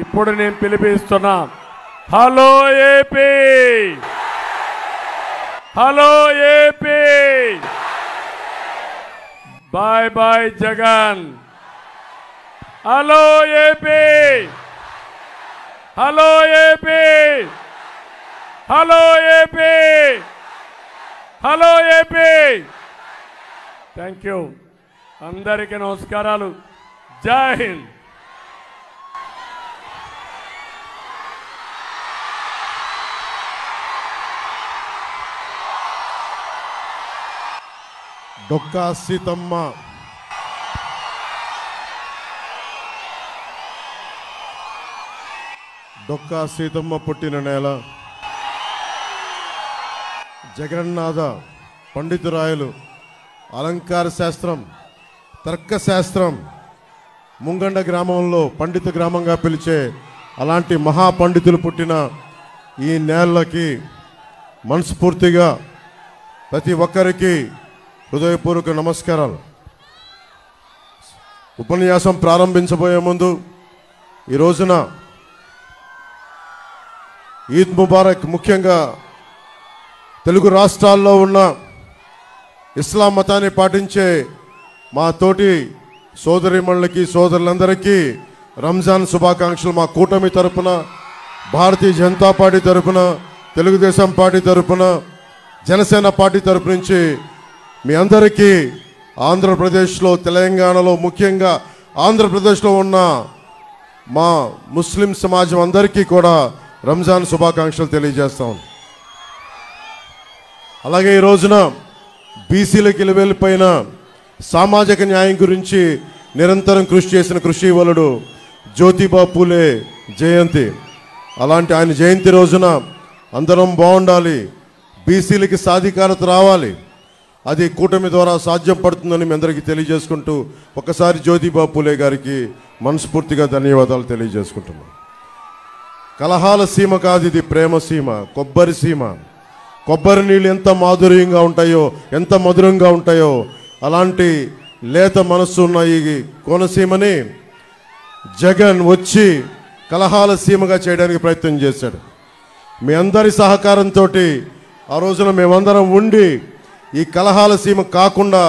ఇప్పుడు నేను పిలిపిస్తున్నా. Hello AP, hello AP, bye bye Jagan. Hello AP, hello AP, hello AP, hello AP. Thank you. అందరికీ నమస్కారాలు. జై హింద్. డొక్కా సీతమ్మ డొక్కా సీతమ్మ పుట్టిన నేల, జగన్నాథ పండితురాయలు అలంకార శాస్త్రం, తర్కశాస్త్రం ముంగండ గ్రామంలో పండిత గ్రామంగా పిలిచే అలాంటి మహాపండితులు పుట్టిన ఈ నేలకి మనస్ఫూర్తిగా ప్రతి ఒక్కరికి హృదయపూర్వక నమస్కారాలు. ఉపన్యాసం ప్రారంభించబోయే ముందు ఈ రోజున ఈద్ ముబారక్. ముఖ్యంగా తెలుగు రాష్ట్రాల్లో ఉన్న ఇస్లాం మతాన్ని పాటించే మా తోటి సోదరిమణులకి సోదరులందరికీ రంజాన్ శుభాకాంక్షలు. మా కూటమి తరపున, భారతీయ జనతా పార్టీ తరపున, తెలుగుదేశం పార్టీ తరపున, జనసేన పార్టీ తరపు నుంచి మీ అందరికీ ఆంధ్రప్రదేశ్లో, తెలంగాణలో, ముఖ్యంగా ఆంధ్రప్రదేశ్లో ఉన్న మా ముస్లిం సమాజం అందరికీ కూడా రంజాన్ శుభాకాంక్షలు తెలియజేస్తాం. అలాగే ఈ రోజున బీసీలకు వెళ్ళిపోయిన సామాజిక న్యాయం గురించి నిరంతరం కృషి చేసిన కృషివలుడు జ్యోతిబా పూలే జయంతి. అలాంటి ఆయన జయంతి రోజున అందరం బాగుండాలి, బీసీలకి సాధికారత రావాలి. అది కూటమి ద్వారా సాధ్యం పడుతుందని మీ అందరికీ తెలియజేసుకుంటూ ఒకసారి జ్యోతిబా పూలే గారికి మనస్ఫూర్తిగా ధన్యవాదాలు తెలియజేసుకుంటున్నాం. కలహాల సీమ కాదు, ఇది ప్రేమ సీమ, కొబ్బరి సీమ. కొబ్బరి నీళ్ళు ఎంత మాధుర్యంగా ఉంటాయో, ఎంత మధురంగా ఉంటాయో, అలాంటి లేత మనస్సు ఉన్న ఈ కోనసీమని జగన్ వచ్చి కలహాల సీమగా చేయడానికి ప్రయత్నం చేశాడు. మీ అందరి సహకారంతో ఆ రోజున మేమందరం ఉండి ఈ కలహాల సీమ కాకుండా,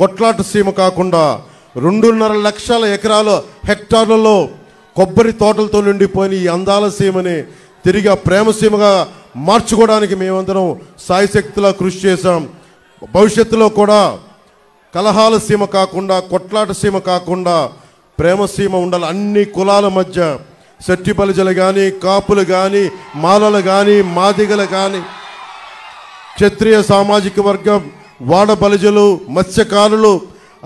కొట్లాట సీమ కాకుండా 2.5 లక్షల ఎకరాల హెక్టార్లలో కొబ్బరి తోటలతో నిండిపోయిన ఈ అందాల సీమని తిరిగి ప్రేమ సీమగా మార్చుకోవడానికి మేమందరం సాయశక్తిలా కృషి చేశాం. భవిష్యత్తులో కూడా కలహాల సీమ కాకుండా, కొట్లాట సీమ కాకుండా ప్రేమ సీమ ఉండాలి. అన్ని కులాల మధ్య, శెట్టి బలిజలు కానీ, కాపులు కానీ, మాలలు కానీ, మాదిగలు కానీ, క్షత్రియ సామాజిక వర్గం, వాడ బలిజలు, మత్స్యకారులు,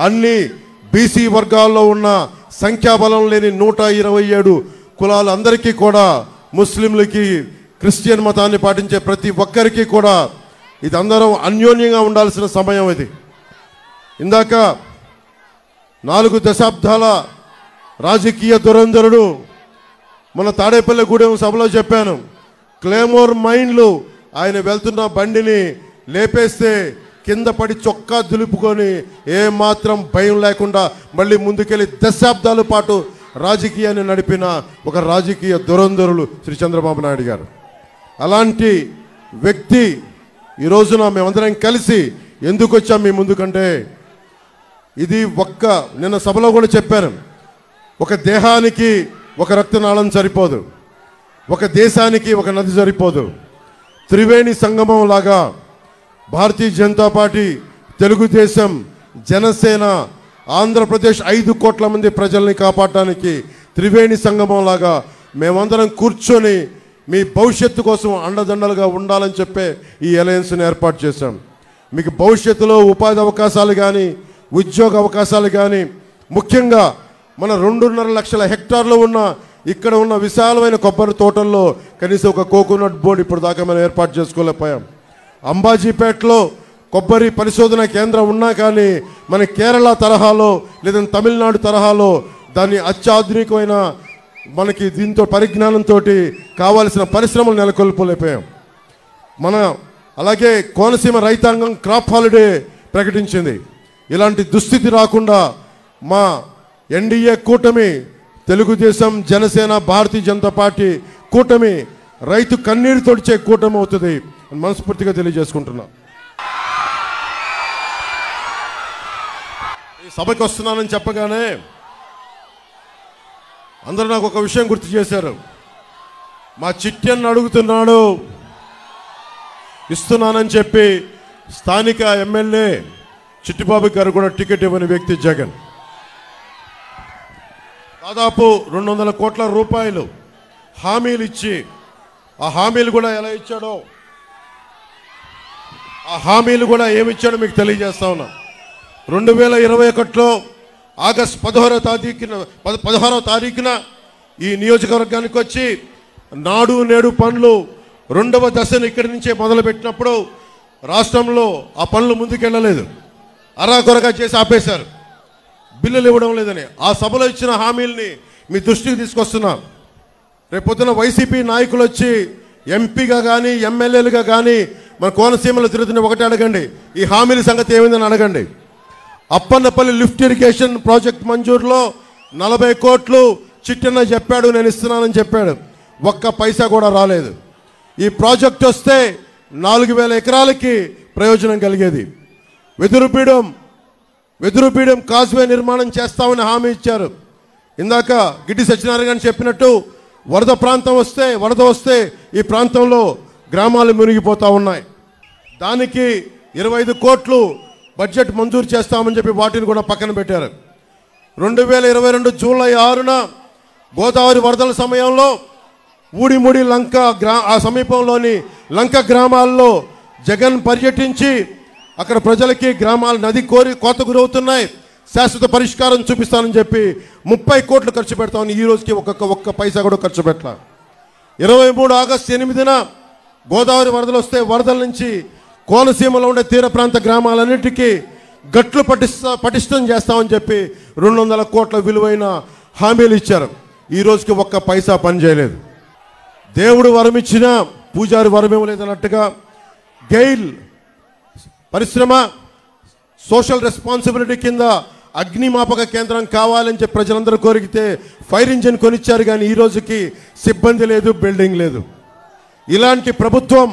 అన్ని బీసీ వర్గాల్లో ఉన్న సంఖ్యాబలం లేని 127 కులాలందరికీ కూడా, ముస్లింలకి, క్రిస్టియన్ మతాన్ని పాటించే ప్రతి ఒక్కరికి కూడా ఇది అందరం అన్యోన్యంగా ఉండాల్సిన సమయం ఇది. ఇందాక 4 దశాబ్దాల రాజకీయ దురంధరుడు మన తాడేపల్లిగూడెం సభలో చెప్పాను. క్లేమోర్ మైన్లు ఆయన వెళ్తున్న బండిని లేపేస్తే కింద పడి చొక్కా దులుపుకొని ఏమాత్రం భయం లేకుండా మళ్ళీ ముందుకెళ్ళి దశాబ్దాల పాటు రాజకీయాన్ని నడిపిన ఒక రాజకీయ దురంధరులు శ్రీ చంద్రబాబు నాయుడు గారు. అలాంటి వ్యక్తి ఈ రోజున మేమందరం కలిసి ఎందుకు వచ్చాం మీ ముందుకంటే, ఇది నిన్న సభలో కూడా చెప్పాను, ఒక దేహానికి ఒక రక్తనాళం సరిపోదు, ఒక దేశానికి ఒక నది సరిపోదు. త్రివేణి సంగమం లాగా భారతీయ జనతా పార్టీ, తెలుగుదేశం, జనసేన, ఆంధ్రప్రదేశ్ 5 కోట్ల మంది ప్రజల్ని కాపాడటానికి త్రివేణి సంగమం లాగా మేమందరం కూర్చొని మీ భవిష్యత్తు కోసం అండదండలుగా ఉండాలని చెప్పే ఈ అలయన్స్ని ఏర్పాటు చేశాం. మీకు భవిష్యత్తులో ఉపాధి అవకాశాలు కానీ, ఉద్యోగ అవకాశాలు కానీ, ముఖ్యంగా మన 2.5 లక్షల హెక్టార్లు ఉన్న ఇక్కడ ఉన్న విశాలమైన కొబ్బరి తోటల్లో కనీసం ఒక కోకోనట్ బోర్డు ఇప్పుడు దాకా మనం ఏర్పాటు చేసుకోలేకపోయాం. అంబాజీపేటలో కొబ్బరి పరిశోధన కేంద్రం ఉన్నా కానీ మన కేరళ తరహాలో లేదా తమిళనాడు తరహాలో దాన్ని అత్యాధునికమైన మనకి దీంతో పరిజ్ఞానంతో కావాల్సిన పరిశ్రమలు నెలకొల్పలేకపోయాం. అలాగే కోనసీమ రైతాంగం క్రాప్ హాలిడే ప్రకటించింది. ఇలాంటి దుస్థితి రాకుండా మా ఎన్డీఏ కూటమి తెలుగుదేశం, జనసేన, భారతీయ జనతా పార్టీ కూటమి రైతు కన్నీరు తొడిచే కూటమి అవుతుంది మనస్ఫూర్తిగా తెలియజేసుకుంటున్నా. ఈ సభకి వస్తున్నానని చెప్పగానే అందరూ నాకు ఒక విషయం గుర్తు చేశారు. మా చిట్టెన్ను అడుగుతున్నాడు, ఇస్తున్నానని చెప్పి స్థానిక ఎమ్మెల్యే చిట్టిబాబు గారు కూడా టికెట్ ఇవ్వని వ్యక్తి జగన్. దాదాపు 200 కోట్ల రూపాయలు హామీలు ఇచ్చి, ఆ హామీలు కూడా ఎలా ఇచ్చాడో, ఆ హామీలు కూడా ఏమిచ్చాడో మీకు తెలియజేస్తా ఉన్నా. 2021లో ఆగస్టు 16వ తారీఖున ఈ నియోజకవర్గానికి వచ్చి నాడు నేడు పనులు 2వ దశను ఇక్కడి నుంచే మొదలుపెట్టినప్పుడు రాష్ట్రంలో ఆ పనులు ముందుకెళ్ళలేదు, అరాకొరగా చేసి ఆపేశారు, బిల్లులు ఇవ్వడం లేదని. ఆ సభలో ఇచ్చిన హామీల్ని మీ దృష్టికి తీసుకొస్తున్నా. రేపొద్దున వైసీపీ నాయకులు వచ్చి ఎంపీగా కానీ ఎమ్మెల్యేలుగా కానీ మన కోనసీమలో తిరుగుతున్న ఒకటి అడగండి, ఈ హామీల సంగతి ఏమైందని అడగండి. అప్పన్నపల్లి లిఫ్ట్ ఇరిగేషన్ ప్రాజెక్ట్ మంజూరులో 40 కోట్లు చిట్టన్న చెప్పాడు, నేను ఇస్తున్నానని చెప్పాడు. ఒక్క పైసా కూడా రాలేదు. ఈ ప్రాజెక్ట్ వస్తే 4000 ఎకరాలకి ప్రయోజనం కలిగేది. వెదురుపీడం కాజ్వే నిర్మాణం చేస్తామని హామీ ఇచ్చారు. ఇందాక గిడ్డి సత్యనారాయణ గారు చెప్పినట్టు వరద వస్తే ఈ ప్రాంతంలో గ్రామాలు మునిగిపోతూ ఉన్నాయి. దానికి 25 కోట్లు బడ్జెట్ మంజూరు చేస్తామని చెప్పి వాటిని కూడా పక్కన పెట్టారు. 2022 జూలై 6న గోదావరి వరదల సమయంలో ఊడిముడి లంక ఆ సమీపంలోని లంక గ్రామాల్లో జగన్ పర్యటించి అక్కడ ప్రజలకి గ్రామాలు నది కోత గురవుతున్నాయి, శాశ్వత పరిష్కారం చూపిస్తానని చెప్పి 30 కోట్లు ఖర్చు పెడతామని ఈ రోజుకి ఒక్క పైసా కూడా ఖర్చు పెట్టాల. 23 ఆగస్టు 8న గోదావరి వరదలు వస్తే వరదల నుంచి కోనసీమలో ఉండే తీర ప్రాంత గ్రామాలన్నిటికీ గట్లు పటిష్టం చేస్తామని చెప్పి 200 కోట్ల విలువైన హామీలు ఇచ్చారు. ఈ రోజుకి ఒక్క పైసా పని చేయలేదు. దేవుడు వరమిచ్చినా పూజారి వరమేమో లేదన్నట్టుగా గెయిల్ పరిశ్రమ సోషల్ రెస్పాన్సిబిలిటీ కింద అగ్నిమాపక కేంద్రం కావాలని చెప్పి ప్రజలందరూ కోరికితే ఫైర్ ఇంజిన్ కొనిచ్చారు, కానీ ఈ రోజుకి సిబ్బంది లేదు, బిల్డింగ్ లేదు. ఇలాంటి ప్రభుత్వం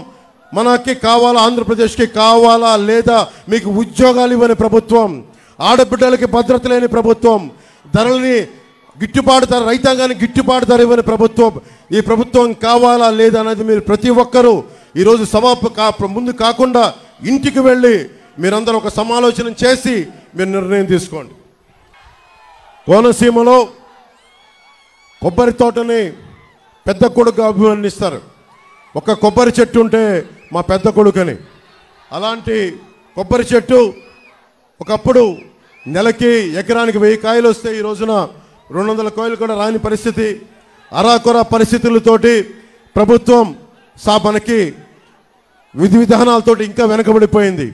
మనకి కావాలా? ఆంధ్రప్రదేశ్కి కావాలా? లేదా మీకు ఉద్యోగాలు ఇవ్వని ప్రభుత్వం, ఆడబిడ్డలకి భద్రత లేని ప్రభుత్వం, ధరలని రైతాంగానికి గిట్టుబాటు ధర ఇవ్వని ప్రభుత్వం, ఈ ప్రభుత్వం కావాలా లేదా అనేది మీరు ప్రతి ఒక్కరూ ఈరోజు ముందు కాకుండా ఇంటికి వెళ్ళి మీరందరూ ఒక సమాలోచన చేసి మీరు నిర్ణయం తీసుకోండి. కోనసీమలో కొబ్బరి తోటని పెద్ద కొడుకు అభివర్ణిస్తారు. ఒక కొబ్బరి చెట్టు ఉంటే మా పెద్ద కొడుకని. అలాంటి కొబ్బరి చెట్టు ఒకప్పుడు నెలకి ఎకరానికి 1000 కాయలు వస్తే ఈ రోజున 200 కాయలు కూడా రాని పరిస్థితి, అరాకొర పరిస్థితులతోటి ప్రభుత్వం మనకి విధి విధానాలతోటి ఇంకా వెనకబడిపోయింది.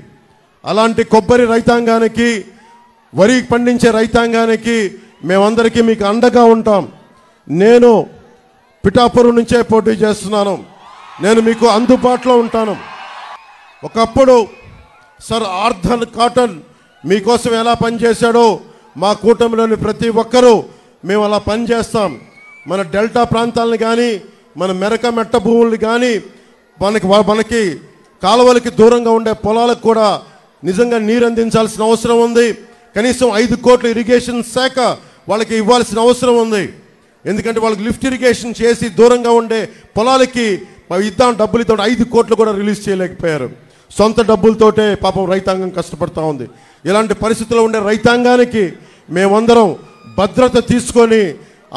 అలాంటి కొబ్బరి రైతాంగానికి, వరి పండించే రైతాంగానికి మేమందరికీ మీకు అండగా ఉంటాం. నేను పిఠాపురం నుంచే పోటీ చేస్తున్నాను, నేను మీకు అందుబాటులో ఉంటాను. ఒకప్పుడు సర్ ఆర్థర్ కాటన్ మీకోసం ఎలా పనిచేశాడో మా కూటమిలోని ప్రతి ఒక్కరూ మేము అలా పనిచేస్తాం. మన డెల్టా ప్రాంతాలను కానీ, మన మెరక మెట్ట భూములు కానీ, మనకి కాలువలకి దూరంగా ఉండే పొలాలకు కూడా నిజంగా నీరు అందించాల్సిన అవసరం ఉంది. కనీసం 5 కోట్ల ఇరిగేషన్ శాఖ వాళ్ళకి ఇవ్వాల్సిన అవసరం ఉంది. ఎందుకంటే వాళ్ళకి లిఫ్ట్ ఇరిగేషన్ చేసి దూరంగా ఉండే పొలాలకి ఇద్దాం డబ్బులు ఇద్దాం 5 కోట్లు కూడా రిలీజ్ చేయలేకపోయారు. సొంత డబ్బులతోటే పాపం రైతాంగం కష్టపడతా ఉంది. ఇలాంటి పరిస్థితుల్లో ఉండే రైతాంగానికి మేమందరం భద్రత తీసుకొని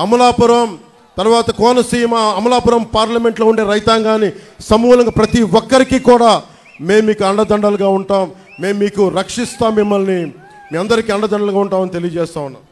అమలాపురం తర్వాత కోనసీమ అమలాపురం పార్లమెంట్లో ఉండే రైతాంగాన్ని సమూలంగా ప్రతి ఒక్కరికి కూడా మేము మీకు అండదండలుగా ఉంటాం, మేము మీకు రక్షిస్తాం, మిమ్మల్ని మీ అందరికీ అండదండలుగా ఉంటామని తెలియజేస్తా ఉన్నాం.